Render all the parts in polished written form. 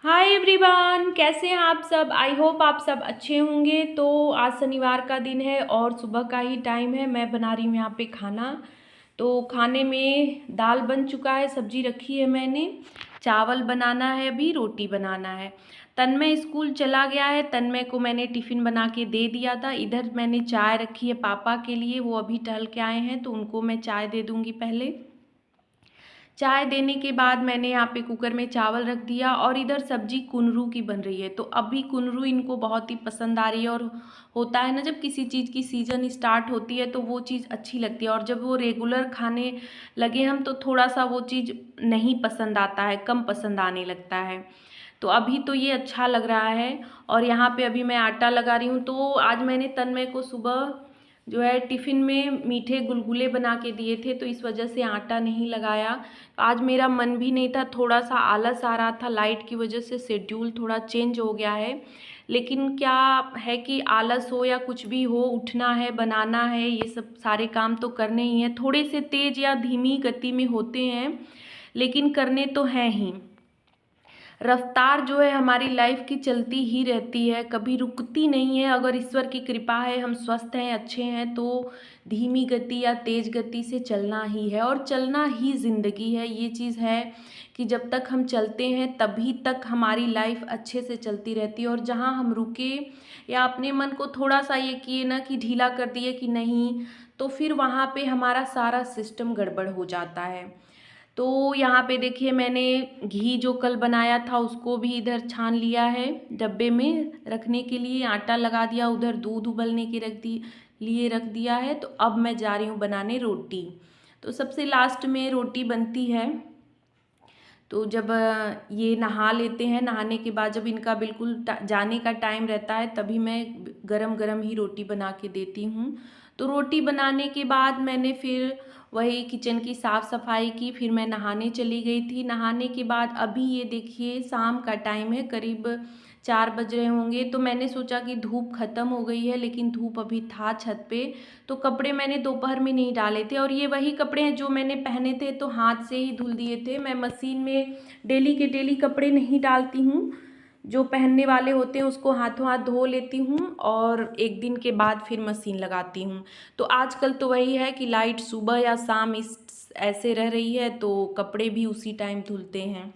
Hi everyone, कैसे हैं आप सब। आई होप आप सब अच्छे होंगे। तो आज शनिवार का दिन है और सुबह का ही टाइम है। मैं बना रही हूँ यहाँ पे खाना। तो खाने में दाल बन चुका है, सब्जी रखी है मैंने, चावल बनाना है, अभी रोटी बनाना है। तन्मय स्कूल चला गया है, तन्मय को मैंने टिफ़िन बना के दे दिया था। इधर मैंने चाय रखी है पापा के लिए, वो अभी टहल के आए हैं तो उनको मैं चाय दे दूँगी पहले। चाय देने के बाद मैंने यहाँ पे कुकर में चावल रख दिया और इधर सब्जी कुनरू की बन रही है। तो अभी कुनरू इनको बहुत ही पसंद आ रही है। और होता है ना, जब किसी चीज़ की सीज़न स्टार्ट होती है तो वो चीज़ अच्छी लगती है, और जब वो रेगुलर खाने लगे हम तो थोड़ा सा वो चीज़ नहीं पसंद आता है, कम पसंद आने लगता है। तो अभी तो ये अच्छा लग रहा है। और यहाँ पे अभी मैं आटा लगा रही हूँ। तो आज मैंने तन्मय को सुबह जो है टिफ़िन में मीठे गुलगुले बना के दिए थे, तो इस वजह से आटा नहीं लगाया। आज मेरा मन भी नहीं था, थोड़ा सा आलस आ रहा था, लाइट की वजह से शेड्यूल थोड़ा चेंज हो गया है। लेकिन क्या है कि आलस हो या कुछ भी हो, उठना है, बनाना है, ये सब सारे काम तो करने ही हैं। थोड़े से तेज़ या धीमी गति में होते हैं लेकिन करने तो हैं ही। रफ्तार जो है हमारी लाइफ की चलती ही रहती है, कभी रुकती नहीं है। अगर ईश्वर की कृपा है, हम स्वस्थ हैं, अच्छे हैं, तो धीमी गति या तेज़ गति से चलना ही है और चलना ही ज़िंदगी है। ये चीज़ है कि जब तक हम चलते हैं तभी तक हमारी लाइफ अच्छे से चलती रहती है। और जहाँ हम रुके या अपने मन को थोड़ा सा ये किए ना कि ढीला कर दिए कि नहीं, तो फिर वहाँ पे हमारा सारा सिस्टम गड़बड़ हो जाता है। तो यहाँ पे देखिए, मैंने घी जो कल बनाया था उसको भी इधर छान लिया है, डब्बे में रखने के लिए आटा लगा दिया, उधर दूध उबलने के लिए रख दिया है। तो अब मैं जा रही हूँ बनाने रोटी। तो सबसे लास्ट में रोटी बनती है। तो जब ये नहा लेते हैं, नहाने के बाद जब इनका बिल्कुल जाने का टाइम रहता है तभी मैं गरम गरम ही रोटी बना के देती हूँ। तो रोटी बनाने के बाद मैंने फिर वही किचन की साफ़ सफाई की, फिर मैं नहाने चली गई थी। नहाने के बाद अभी ये देखिए शाम का टाइम है, करीब 4 बज रहे होंगे। तो मैंने सोचा कि धूप ख़त्म हो गई है, लेकिन धूप अभी था छत पे। तो कपड़े मैंने दोपहर में नहीं डाले थे, और ये वही कपड़े हैं जो मैंने पहने थे तो हाथ से ही धुल दिए थे। मैं मशीन में डेली के डेली कपड़े नहीं डालती हूँ, जो पहनने वाले होते हैं उसको हाथों हाथ धो लेती हूँ और एक दिन के बाद फिर मशीन लगाती हूँ। तो आजकल तो वही है कि लाइट सुबह या शाम इस ऐसे रह रही है तो कपड़े भी उसी टाइम धुलते हैं।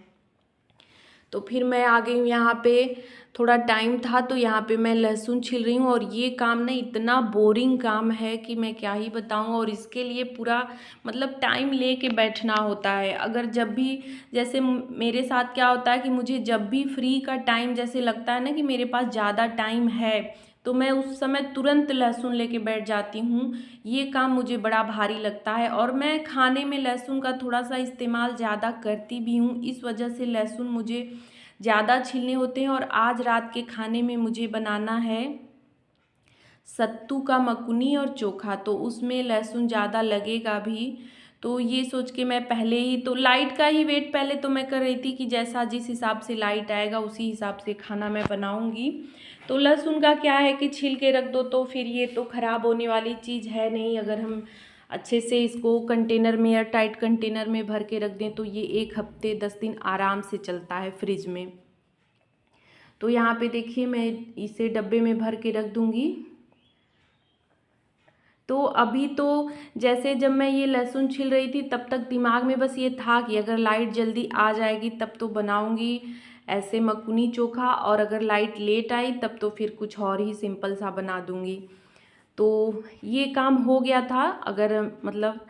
तो फिर मैं आ गई हूँ यहाँ पे, थोड़ा टाइम था तो यहाँ पे मैं लहसुन छील रही हूँ। और ये काम ना इतना बोरिंग काम है कि मैं क्या ही बताऊँ। और इसके लिए पूरा मतलब टाइम ले के बैठना होता है। अगर जब भी जैसे मेरे साथ क्या होता है कि मुझे जब भी फ्री का टाइम जैसे लगता है ना कि मेरे पास ज़्यादा टाइम है, तो मैं उस समय तुरंत लहसुन लेके बैठ जाती हूँ। ये काम मुझे बड़ा भारी लगता है और मैं खाने में लहसुन का थोड़ा सा इस्तेमाल ज़्यादा करती भी हूँ, इस वजह से लहसुन मुझे ज़्यादा छीलने होते हैं। और आज रात के खाने में मुझे बनाना है सत्तू का मकुनी और चोखा, तो उसमें लहसुन ज़्यादा लगेगा भी। तो ये सोच के मैं पहले ही तो लाइट का ही वेट पहले तो मैं कर रही थी कि जैसा जिस हिसाब से लाइट आएगा उसी हिसाब से खाना मैं बनाऊंगी। तो लहसुन का क्या है कि छील के रख दो तो फिर ये तो ख़राब होने वाली चीज़ है नहीं। अगर हम अच्छे से इसको कंटेनर में, एयर टाइट कंटेनर में भर के रख दें तो ये 1 हफ्ते 10 दिन आराम से चलता है फ्रिज में। तो यहाँ पे देखिए मैं इसे डब्बे में भर के रख दूँगी। तो अभी तो जैसे जब मैं ये लहसुन छील रही थी तब तक दिमाग में बस ये था कि अगर लाइट जल्दी आ जाएगी तब तो बनाऊंगी ऐसे मकुनी चोखा, और अगर लाइट लेट आई तब तो फिर कुछ और ही सिंपल सा बना दूंगी। तो ये काम हो गया था। अगर मतलब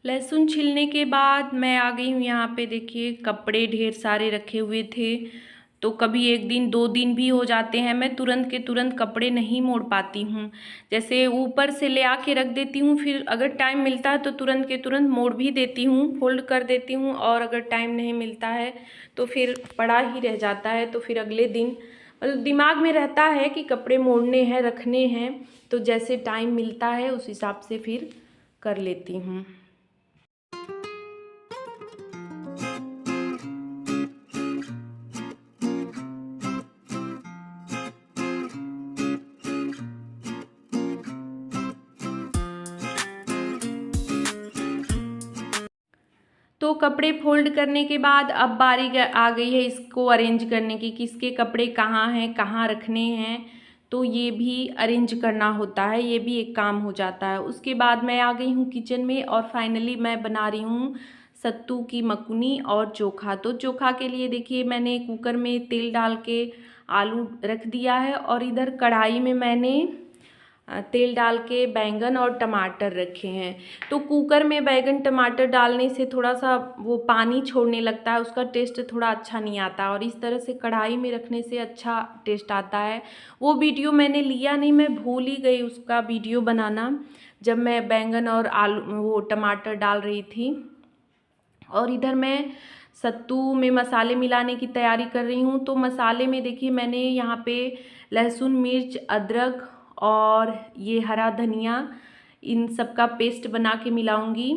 लहसुन छीलने के बाद मैं आ गई हूँ यहाँ पे, देखिए कपड़े ढेर सारे रखे हुए थे। तो कभी 1 दिन 2 दिन भी हो जाते हैं, मैं तुरंत के तुरंत कपड़े नहीं मोड़ पाती हूँ। जैसे ऊपर से ले आके रख देती हूँ, फिर अगर टाइम मिलता है तो तुरंत के तुरंत मोड़ भी देती हूँ, फोल्ड कर देती हूँ। और अगर टाइम नहीं मिलता है तो फिर पड़ा ही रह जाता है। तो फिर अगले दिन मतलब दिमाग में रहता है कि कपड़े मोड़ने हैं, रखने हैं, तो जैसे टाइम मिलता है उस हिसाब से फिर कर लेती हूँ। तो तो कपड़े फोल्ड करने के बाद अब बारी आ गई है इसको अरेंज करने की, किसके कपड़े कहाँ हैं, कहाँ रखने हैं। तो ये भी अरेंज करना होता है, ये भी एक काम हो जाता है। उसके बाद मैं आ गई हूँ किचन में और फाइनली मैं बना रही हूँ सत्तू की मकुनी और चोखा। तो चोखा के लिए देखिए मैंने कुकर में तेल डाल के आलू रख दिया है और इधर कढ़ाई में मैंने तेल डाल के बैंगन और टमाटर रखे हैं। तो कुकर में बैंगन टमाटर डालने से थोड़ा सा वो पानी छोड़ने लगता है, उसका टेस्ट थोड़ा अच्छा नहीं आता, और इस तरह से कढ़ाई में रखने से अच्छा टेस्ट आता है। वो वीडियो मैंने लिया नहीं, मैं भूल ही गई उसका वीडियो बनाना, जब मैं बैंगन और आलू वो टमाटर डाल रही थी। और इधर मैं सत्तू में मसाले मिलाने की तैयारी कर रही हूँ। तो मसाले में देखिए मैंने यहाँ पे लहसुन, मिर्च, अदरक और ये हरा धनिया, इन सब का पेस्ट बना के मिलाऊंगी।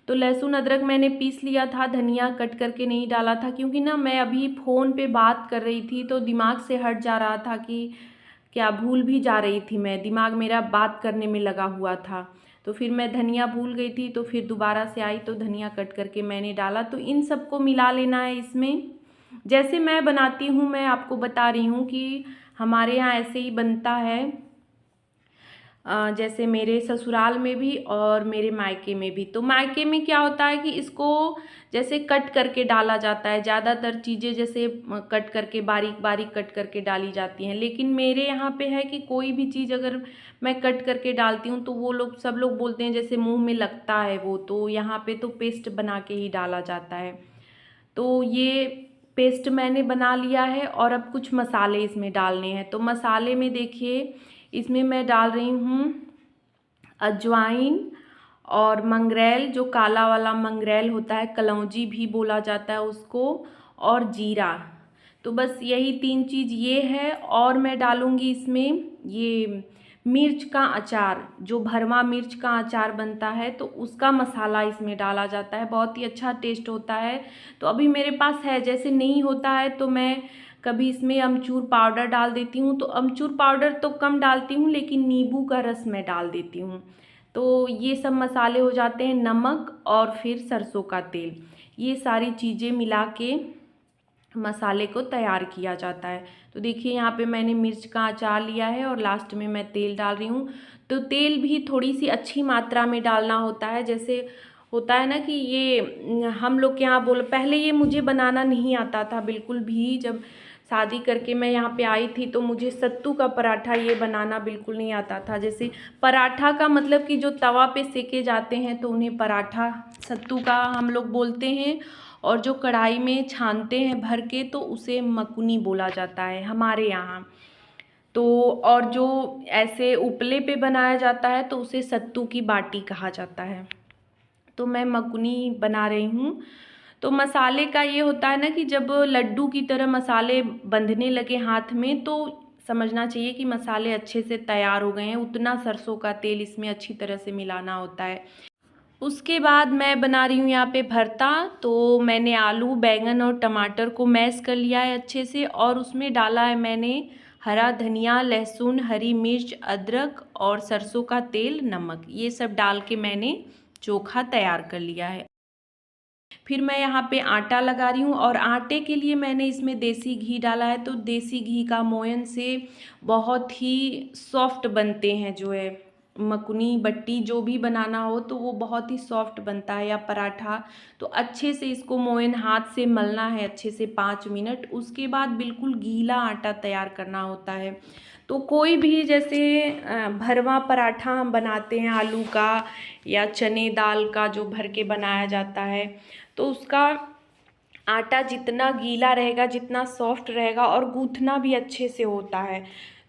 तो लहसुन अदरक मैंने पीस लिया था, धनिया कट करके नहीं डाला था, क्योंकि ना मैं अभी फ़ोन पे बात कर रही थी तो दिमाग से हट जा रहा था कि क्या भूल भी जा रही थी मैं, दिमाग मेरा बात करने में लगा हुआ था। तो फिर मैं धनिया भूल गई थी, तो फिर दोबारा से आई तो धनिया कट करके मैंने डाला। तो इन सबको मिला लेना है इसमें। जैसे मैं बनाती हूँ मैं आपको बता रही हूँ कि हमारे यहाँ ऐसे ही बनता है, जैसे मेरे ससुराल में भी और मेरे मायके में भी। तो मायके में क्या होता है कि इसको जैसे कट करके डाला जाता है, ज़्यादातर चीज़ें जैसे कट करके बारीक बारीक कट करके डाली जाती हैं। लेकिन मेरे यहाँ पे है कि कोई भी चीज़ अगर मैं कट करके डालती हूँ तो वो लोग सब लोग बोलते हैं जैसे मुंह में लगता है वो, तो यहाँ पे तो पेस्ट बना के ही डाला जाता है। तो ये पेस्ट मैंने बना लिया है और अब कुछ मसाले इसमें डालने हैं। तो मसाले में देखिए इसमें मैं डाल रही हूँ अजवाइन और मंगरेल, जो काला वाला मंगरेल होता है, कलौंजी भी बोला जाता है उसको, और जीरा। तो बस यही 3 चीज़ ये है। और मैं डालूँगी इसमें ये मिर्च का अचार, जो भरवा मिर्च का अचार बनता है तो उसका मसाला इसमें डाला जाता है, बहुत ही अच्छा टेस्ट होता है। तो अभी मेरे पास है, जैसे नहीं होता है तो मैं कभी इसमें अमचूर पाउडर डाल देती हूँ। तो अमचूर पाउडर तो कम डालती हूँ, लेकिन नींबू का रस मैं डाल देती हूँ। तो ये सब मसाले हो जाते हैं, नमक और फिर सरसों का तेल, ये सारी चीज़ें मिला के मसाले को तैयार किया जाता है। तो देखिए यहाँ पे मैंने मिर्च का अचार लिया है और लास्ट में मैं तेल डाल रही हूँ। तो तेल भी थोड़ी सी अच्छी मात्रा में डालना होता है, जैसे होता है ना कि ये हम लोग के यहाँ पहले ये मुझे बनाना नहीं आता था बिल्कुल भी। जब शादी करके मैं यहाँ पे आई थी तो मुझे सत्तू का पराठा ये बनाना बिल्कुल नहीं आता था। जैसे पराठा का मतलब कि जो तवा पे सेके जाते हैं तो उन्हें पराठा सत्तू का हम लोग बोलते हैं, और जो कढ़ाई में छानते हैं भर के तो उसे मकुनी बोला जाता है हमारे यहाँ। तो और जो ऐसे उपले पे बनाया जाता है तो उसे सत्तू की बाटी कहा जाता है। तो मैं मकुनी बना रही हूँ। तो मसाले का ये होता है ना कि जब लड्डू की तरह मसाले बंधने लगे हाथ में तो समझना चाहिए कि मसाले अच्छे से तैयार हो गए हैं। उतना सरसों का तेल इसमें अच्छी तरह से मिलाना होता है। उसके बाद मैं बना रही हूँ यहाँ पे भरता। तो मैंने आलू, बैंगन और टमाटर को मैश कर लिया है अच्छे से, और उसमें डाला है मैंने हरा धनिया, लहसुन, हरी मिर्च, अदरक और सरसों का तेल, नमक, ये सब डाल के मैंने चोखा तैयार कर लिया है। फिर मैं यहाँ पे आटा लगा रही हूँ, और आटे के लिए मैंने इसमें देसी घी डाला है। तो देसी घी का मोयन से बहुत ही सॉफ्ट बनते हैं, जो है मकुनी बट्टी जो भी बनाना हो तो वो बहुत ही सॉफ्ट बनता है, या पराठा। तो अच्छे से इसको मोयन हाथ से मलना है अच्छे से 5 मिनट। उसके बाद बिल्कुल गीला आटा तैयार करना होता है। तो कोई भी जैसे भरवा पराठा हम बनाते हैं आलू का या चने दाल का जो भर के बनाया जाता है, तो उसका आटा जितना गीला रहेगा, जितना सॉफ्ट रहेगा, और गूँथना भी अच्छे से होता है।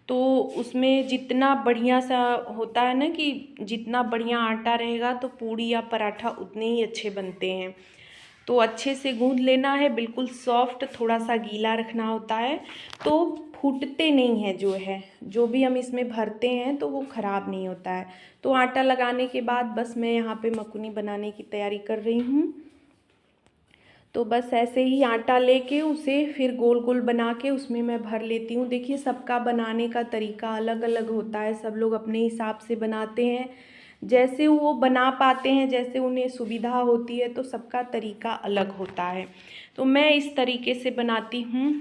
तो उसमें जितना बढ़िया सा होता है ना कि जितना बढ़िया आटा रहेगा तो पूड़ी या पराठा उतने ही अच्छे बनते हैं। तो अच्छे से गूँथ लेना है, बिल्कुल सॉफ्ट, थोड़ा सा गीला रखना होता है, तो फूटते नहीं हैं, जो भी हम इसमें भरते हैं तो वो ख़राब नहीं होता है। तो आटा लगाने के बाद बस मैं यहाँ पे मकुनी बनाने की तैयारी कर रही हूँ। तो बस ऐसे ही आटा लेके उसे फिर गोल गोल बना के उसमें मैं भर लेती हूँ। देखिए सबका बनाने का तरीका अलग अलग होता है, सब लोग अपने हिसाब से बनाते हैं। जैसे वो बना पाते हैं, जैसे उन्हें सुविधा होती है, तो सबका तरीका अलग होता है। तो मैं इस तरीके से बनाती हूँ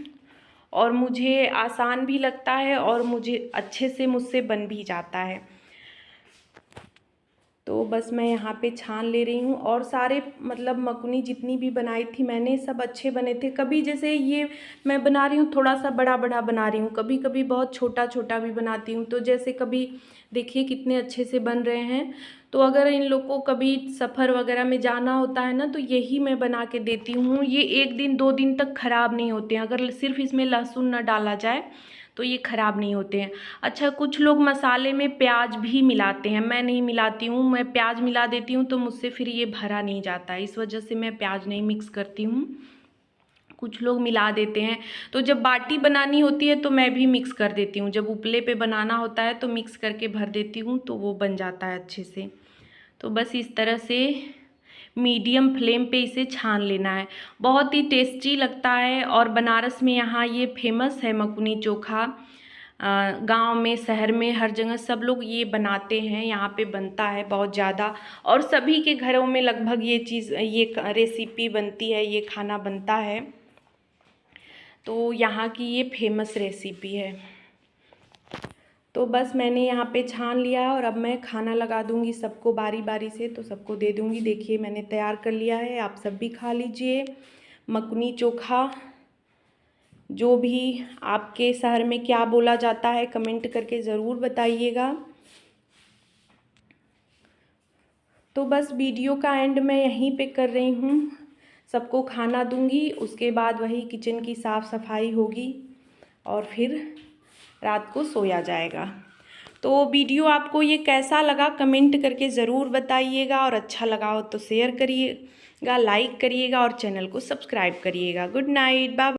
और मुझे आसान भी लगता है और मुझे अच्छे से मुझसे बन भी जाता है। तो बस मैं यहाँ पे छान ले रही हूँ और सारे मतलब मकुनी जितनी भी बनाई थी मैंने सब अच्छे बने थे। कभी जैसे ये मैं बना रही हूँ थोड़ा सा बड़ा बड़ा बना रही हूँ, कभी कभी बहुत छोटा छोटा भी बनाती हूँ। तो जैसे कभी देखिए कितने अच्छे से बन रहे हैं। तो अगर इन लोग को कभी सफ़र वगैरह में जाना होता है ना, तो यही मैं बना के देती हूँ। ये 1 दिन 2 दिन तक ख़राब नहीं होते हैं अगर सिर्फ इसमें लहसुन ना डाला जाए, तो ये ख़राब नहीं होते हैं। अच्छा, कुछ लोग मसाले में प्याज भी मिलाते हैं, मैं नहीं मिलाती हूँ। मैं प्याज मिला देती हूँ तो मुझसे फिर ये भरा नहीं जाता है, इस वजह से मैं प्याज नहीं मिक्स करती हूँ। कुछ लोग मिला देते हैं। तो जब बाटी बनानी होती है तो मैं भी मिक्स कर देती हूँ, जब उपले पे बनाना होता है तो मिक्स करके भर देती हूँ, तो वो बन जाता है अच्छे से। तो बस इस तरह से मीडियम फ्लेम पे इसे छान लेना है। बहुत ही टेस्टी लगता है और बनारस में यहाँ ये फेमस है मकुनी चोखा। गांव में, शहर में, हर जगह सब लोग ये बनाते हैं, यहाँ पे बनता है बहुत ज़्यादा और सभी के घरों में लगभग ये चीज़, ये रेसिपी बनती है, ये खाना बनता है। तो यहाँ की ये फेमस रेसिपी है। तो बस मैंने यहाँ पे छान लिया है और अब मैं खाना लगा दूँगी सबको बारी बारी से, तो सबको दे दूँगी। देखिए मैंने तैयार कर लिया है, आप सब भी खा लीजिए मकुनी चोखा। जो भी आपके शहर में क्या बोला जाता है कमेंट करके ज़रूर बताइएगा। तो बस वीडियो का एंड मैं यहीं पे कर रही हूँ, सबको खाना दूँगी, उसके बाद वही किचन की साफ़ सफाई होगी और फिर रात को सोया जाएगा। तो वीडियो आपको ये कैसा लगा कमेंट करके ज़रूर बताइएगा और अच्छा लगा हो तो शेयर करिएगा, लाइक करिएगा और चैनल को सब्सक्राइब करिएगा। Good night, bye.